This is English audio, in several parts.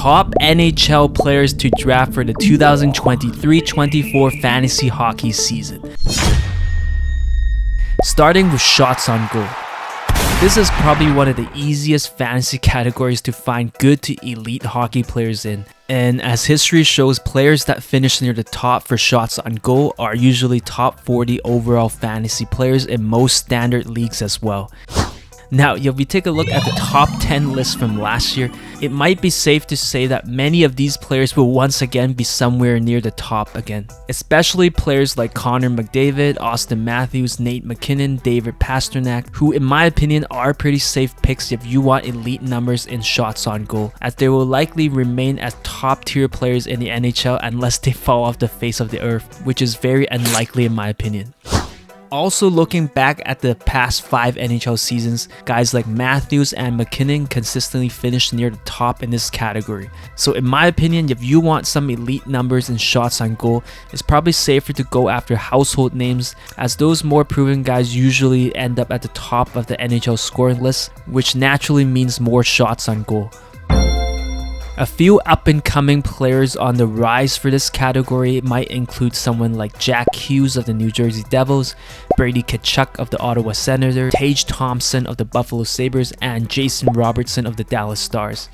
top NHL players to draft for the 2023-24 fantasy hockey season. Starting with shots on goal. This is probably one of the easiest fantasy categories to find good to elite hockey players in. And as history shows, players that finish near the top for shots on goal are usually top 40 overall fantasy players in most standard leagues as well. Now, if we take a look at the top 10 list from last year, it might be safe to say that many of these players will once again be somewhere near the top again. Especially players like Connor McDavid, Austin Matthews, Nate McKinnon, David Pastrnak, who in my opinion are pretty safe picks if you want elite numbers in shots on goal, as they will likely remain as top tier players in the NHL unless they fall off the face of the earth, which is very unlikely in my opinion. Also, looking back at the past 5 NHL seasons, guys like Matthews and McKinnon consistently finished near the top in this category. So in my opinion, if you want some elite numbers in shots on goal, it's probably safer to go after household names, as those more proven guys usually end up at the top of the NHL scoring list, which naturally means more shots on goal. A few up-and-coming players on the rise for this category might include someone like Jack Hughes of the New Jersey Devils, Brady Tkachuk of the Ottawa Senators, Tage Thompson of the Buffalo Sabres, and Jason Robertson of the Dallas Stars.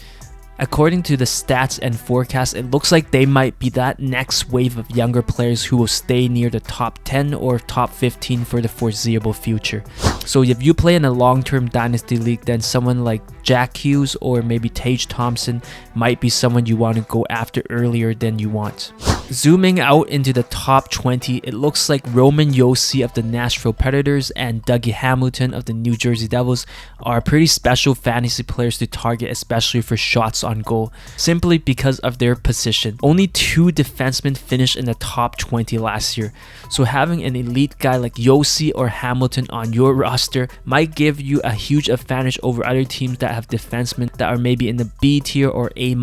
According to the stats and forecasts, it looks like they might be that next wave of younger players who will stay near the top 10 or top 15 for the foreseeable future. So if you play in a long-term dynasty league, then someone like Jack Hughes or maybe Tage Thompson might be someone you want to go after earlier than you want. Zooming out into the top 20, it looks like Roman Josi of the Nashville Predators and Dougie Hamilton of the New Jersey Devils are pretty special fantasy players to target, especially for shots on goal, simply because of their position. Only 2 defensemen finished in the top 20 last year, so having an elite guy like Josi or Hamilton on your roster might give you a huge advantage over other teams that have defensemen that are maybe in the B tier or A-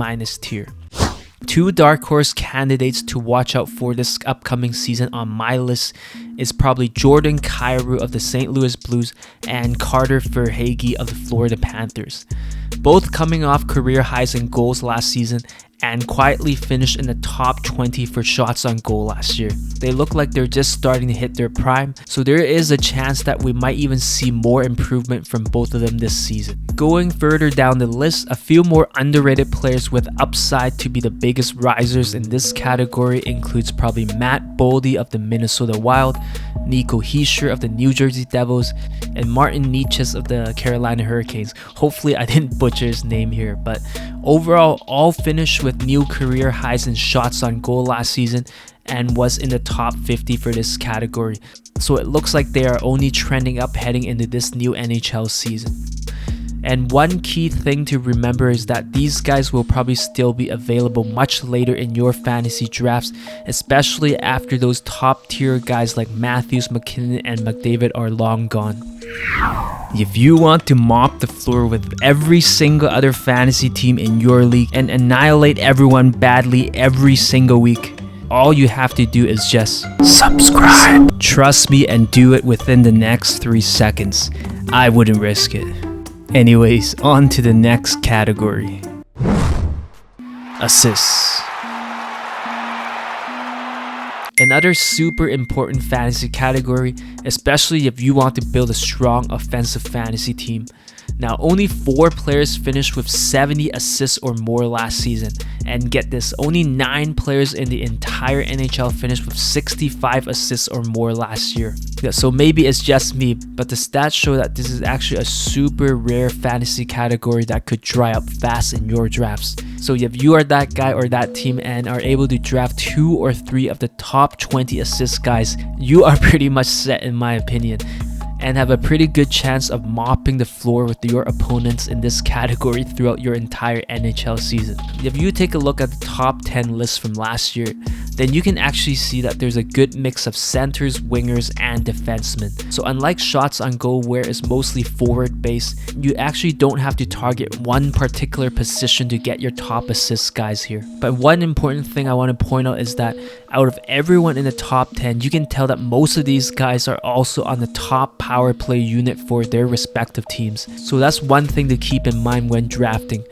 tier. 2 dark horse candidates to watch out for this upcoming season on my list is probably Jordan Kyrou of the St. Louis Blues and Carter Verhaeghe of the Florida Panthers. Both coming off career highs in goals last season and quietly finished in the top 20 for shots on goal last year. They look like they're just starting to hit their prime, so there is a chance that we might even see more improvement from both of them this season. Going further down the list, a few more underrated players with upside to be the biggest risers in this category includes probably Matt Boldy of the Minnesota Wild, Nico Hischier of the New Jersey Devils, and Martin Necas of the Carolina Hurricanes. Hopefully I didn't butcher his name here, but overall all finished with new career highs in shots on goal last season and was in the top 50 for this category. So it looks like they are only trending up heading into this new NHL season. And one key thing to remember is that these guys will probably still be available much later in your fantasy drafts, especially after those top tier guys like Matthews, McKinnon, and McDavid are long gone. If you want to mop the floor with every single other fantasy team in your league and annihilate everyone badly every single week, all you have to do is just subscribe. Trust me and do it within the next 3 seconds. I wouldn't risk it. Anyways, on to the next category. Assists. Another super important fantasy category, especially if you want to build a strong offensive fantasy team. Now, only 4 players finished with 70 assists or more last season. And get this, only 9 players in the entire NHL finished with 65 assists or more last year. So maybe it's just me, but the stats show that this is actually a super rare fantasy category that could dry up fast in your drafts. So if you are that guy or that team and are able to draft 2 or 3 of the top 20 assist guys, you are pretty much set in my opinion, and have a pretty good chance of mopping the floor with your opponents in this category throughout your entire NHL season. If you take a look at the top 10 list from last year, then you can actually see that there's a good mix of centers, wingers, and defensemen. So unlike shots on goal where it's mostly forward based, you actually don't have to target one particular position to get your top assist guys here. But one important thing I want to point out is that out of everyone in the top 10, you can tell that most of these guys are also on the top power play unit for their respective teams. So that's one thing to keep in mind when drafting.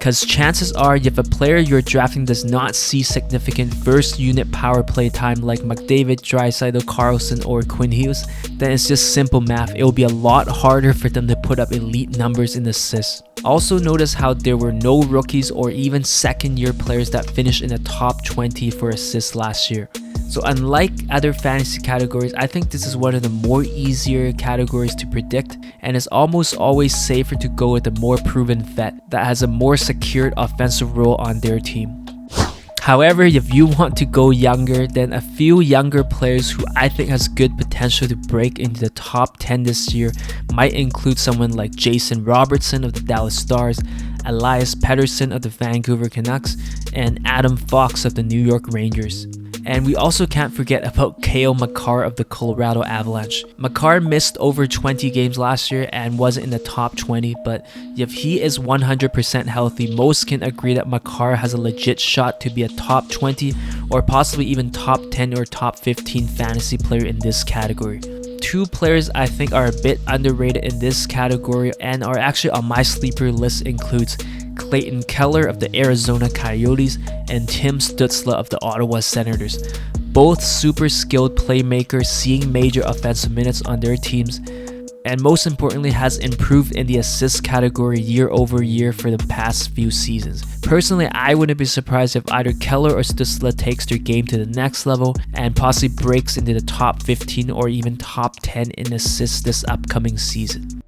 because chances are if a player you're drafting does not see significant first unit power play time like McDavid, Draisaitl, Carlson, or Quinn Hughes, then it's just simple math. It will be a lot harder for them to put up elite numbers in assists. Also notice how there were no rookies or even second year players that finished in the top 20 for assists last year. So unlike other fantasy categories, I think this is one of the more easier categories to predict, and it's almost always safer to go with a more proven vet that has a more secured offensive role on their team. However, if you want to go younger, then a few younger players who I think has good potential to break into the top 10 this year might include someone like Jason Robertson of the Dallas Stars, Elias Pettersson of the Vancouver Canucks, and Adam Fox of the New York Rangers. And we also can't forget about Cale Makar of the Colorado Avalanche. Makar missed over 20 games last year and wasn't in the top 20, but if he is 100% healthy, most can agree that Makar has a legit shot to be a top 20 or possibly even top 10 or top 15 fantasy player in this category. Two players I think are a bit underrated in this category and are actually on my sleeper list includes Clayton Keller of the Arizona Coyotes and Tim Stützle of the Ottawa Senators. Both super skilled playmakers seeing major offensive minutes on their teams, and most importantly has improved in the assist category year over year for the past few seasons. Personally, I wouldn't be surprised if either Keller or Stützle takes their game to the next level and possibly breaks into the top 15 or even top 10 in assists this upcoming season.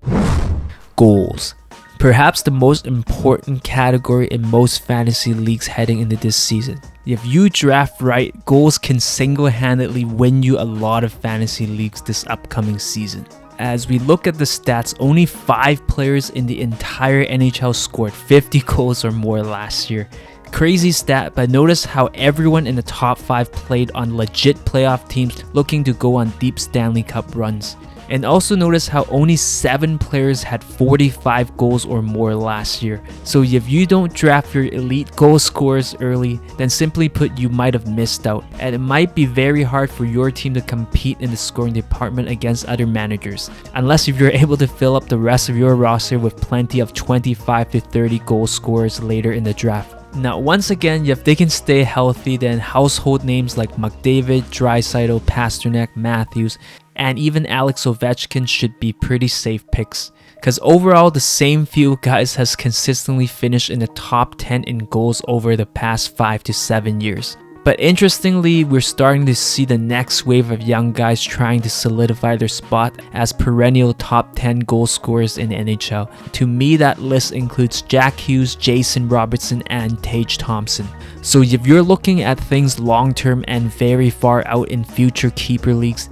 Goals. Perhaps the most important category in most fantasy leagues heading into this season. If you draft right, goals can single-handedly win you a lot of fantasy leagues this upcoming season. As we look at the stats, only 5 players in the entire NHL scored 50 goals or more last year. Crazy stat, but notice how everyone in the top 5 played on legit playoff teams looking to go on deep Stanley Cup runs. And also notice how only 7 players had 45 goals or more last year. So if you don't draft your elite goal scorers early, then simply put, you might have missed out. And it might be very hard for your team to compete in the scoring department against other managers, unless if you're able to fill up the rest of your roster with plenty of 25 to 30 goal scorers later in the draft. Now, once again, if they can stay healthy, then household names like McDavid, Draisaitl, Pasternak, Matthews, and even Alex Ovechkin should be pretty safe picks. Because overall, the same few guys has consistently finished in the top 10 in goals over the past 5 to 7 years. But interestingly, we're starting to see the next wave of young guys trying to solidify their spot as perennial top 10 goal scorers in the NHL. To me, that list includes Jack Hughes, Jason Robertson, and Tage Thompson. So if you're looking at things long term and very far out in future keeper leagues,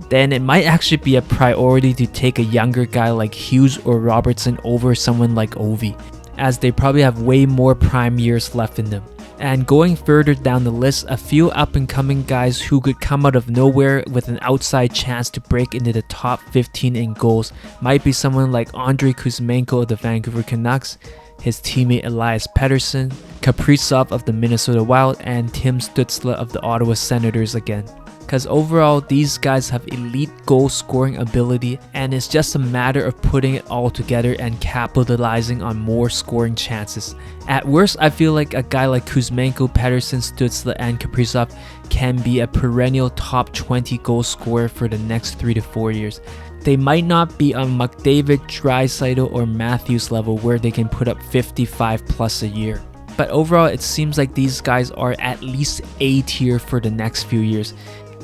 then it might actually be a priority to take a younger guy like Hughes or Robertson over someone like Ovi, as they probably have way more prime years left in them. And going further down the list, a few up-and-coming guys who could come out of nowhere with an outside chance to break into the top 15 in goals might be someone like Andrei Kuzmenko of the Vancouver Canucks, his teammate Elias Pettersson, Kaprizov of the Minnesota Wild, and Tim Stützle of the Ottawa Senators again. Because overall, these guys have elite goal scoring ability, and it's just a matter of putting it all together and capitalizing on more scoring chances. At worst, I feel like a guy like Kuzmenko, Pettersson, Stützle, and Kaprizov can be a perennial top 20 goal scorer for the next 3 to 4 years. They might not be on McDavid, Draisaitl, or Matthews level where they can put up 55 plus a year. But overall, it seems like these guys are at least A tier for the next few years,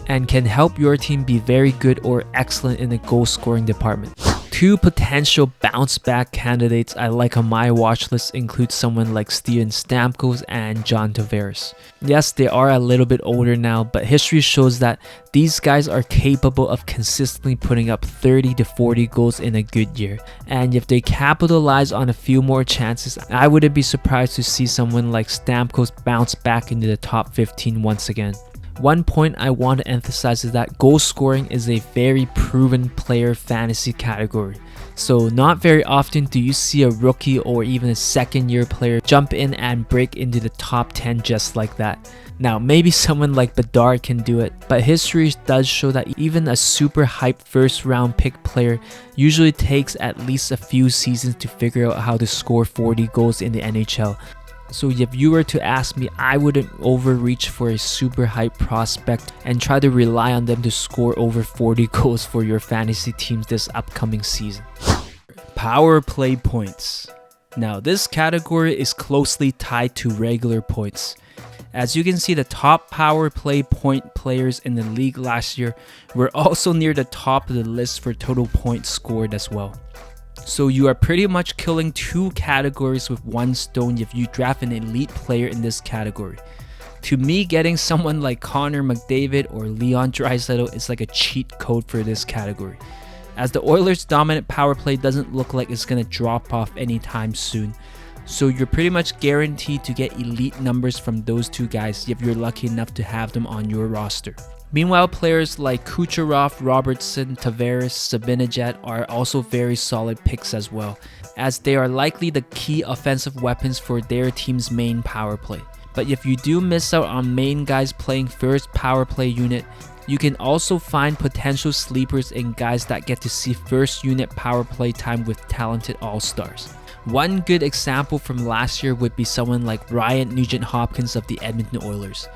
and can help your team be very good or excellent in the goal scoring department. Two potential bounce back candidates I like on my watch list include someone like Steven Stamkos and John Tavares. Yes, they are a little bit older now, but history shows that these guys are capable of consistently putting up 30 to 40 goals in a good year. And if they capitalize on a few more chances, I wouldn't be surprised to see someone like Stamkos bounce back into the top 15 once again. One point I want to emphasize is that goal scoring is a very proven player fantasy category. So not very often do you see a rookie or even a second-year player jump in and break into the top 10 just like that. Now maybe someone like Bedard can do it, but history does show that even a super hyped first round pick player usually takes at least a few seasons to figure out how to score 40 goals in the NHL. So if you were to ask me, I wouldn't overreach for a super hyped prospect and try to rely on them to score over 40 goals for your fantasy teams this upcoming season. Power play points. Now this category is closely tied to regular points. As you can see, the top power play point players in the league last year were also near the top of the list for total points scored as well. So you are pretty much killing two categories with one stone if you draft an elite player in this category. To me, getting someone like Connor McDavid or Leon Draisaitl is like a cheat code for this category, as the Oilers' dominant power play doesn't look like it's going to drop off anytime soon. So you're pretty much guaranteed to get elite numbers from those two guys if you're lucky enough to have them on your roster. Meanwhile, players like Kucherov, Robertson, Tavares, Zibanejad are also very solid picks as well, as they are likely the key offensive weapons for their team's main power play. But if you do miss out on main guys playing first power play unit, you can also find potential sleepers in guys that get to see first unit power play time with talented all-stars. One good example from last year would be someone like Ryan Nugent-Hopkins of the Edmonton Oilers.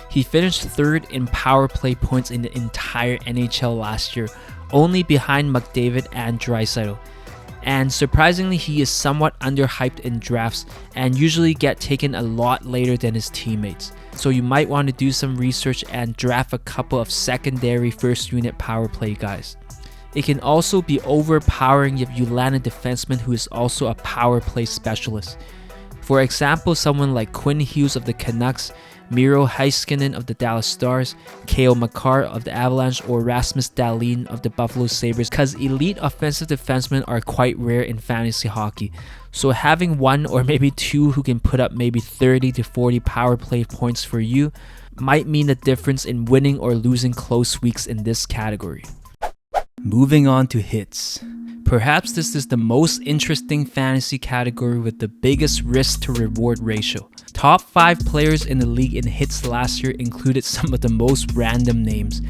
He finished third in power play points in the entire NHL last year, only behind McDavid and Draisaitl. And surprisingly, he is somewhat underhyped in drafts and usually get taken a lot later than his teammates. So you might want to do some research and draft a couple of secondary first unit power play guys. It can also be overpowering if you land a defenseman who is also a power play specialist. For example, someone like Quinn Hughes of the Canucks, Miro Heiskanen of the Dallas Stars, Cale Makar of the Avalanche, or Rasmus Dahlin of the Buffalo Sabres, because elite offensive defensemen are quite rare in fantasy hockey. So having one or maybe two who can put up maybe 30 to 40 power play points for you might mean the difference in winning or losing close weeks in this category. Moving on to hits. Perhaps this is the most interesting fantasy category with the biggest risk to reward ratio. Top 5 players in the league in hits last year included some of the most random names,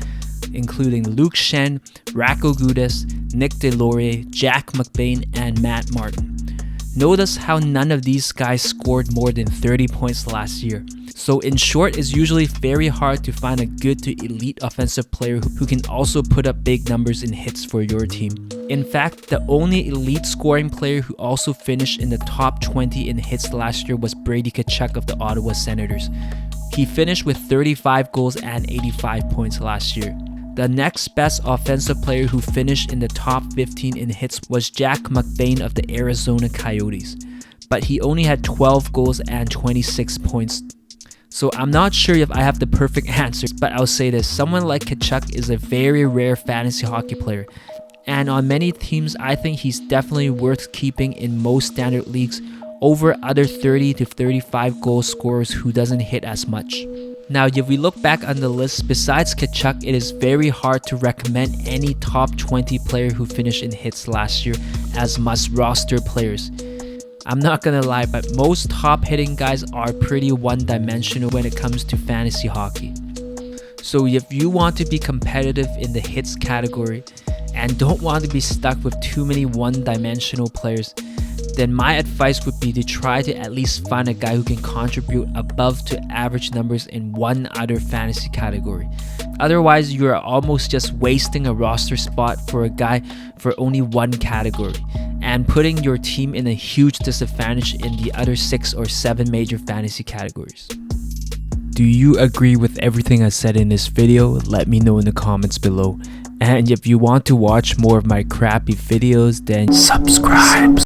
including Luke Shen, Racco Gudas, Nick Delorier, Jack McBain, and Matt Martin. Notice how none of these guys scored more than 30 points last year. So in short, it's usually very hard to find a good to elite offensive player who can also put up big numbers in hits for your team. In fact, the only elite scoring player who also finished in the top 20 in hits last year was Brady Tkachuk of the Ottawa Senators. He finished with 35 goals and 85 points last year. The next best offensive player who finished in the top 15 in hits was Jack McBain of the Arizona Coyotes, but he only had 12 goals and 26 points. So I'm not sure if I have the perfect answer, but I'll say this: someone like Tkachuk is a very rare fantasy hockey player, and on many teams I think he's definitely worth keeping in most standard leagues over other 30 to 35 goal scorers who doesn't hit as much. Now if we look back on the list, besides Tkachuk, it is very hard to recommend any top 20 player who finished in hits last year as must roster players. I'm not gonna lie, but most top hitting guys are pretty one-dimensional when it comes to fantasy hockey. So if you want to be competitive in the hits category and don't want to be stuck with too many one-dimensional players, then my advice would be to try to at least find a guy who can contribute above to average numbers in one other fantasy category. Otherwise, you are almost just wasting a roster spot for a guy for only one category and putting your team in a huge disadvantage in the other 6 or 7 major fantasy categories. Do you agree with everything I said in this video? Let me know in the comments below. And if you want to watch more of my crappy videos, then subscribe.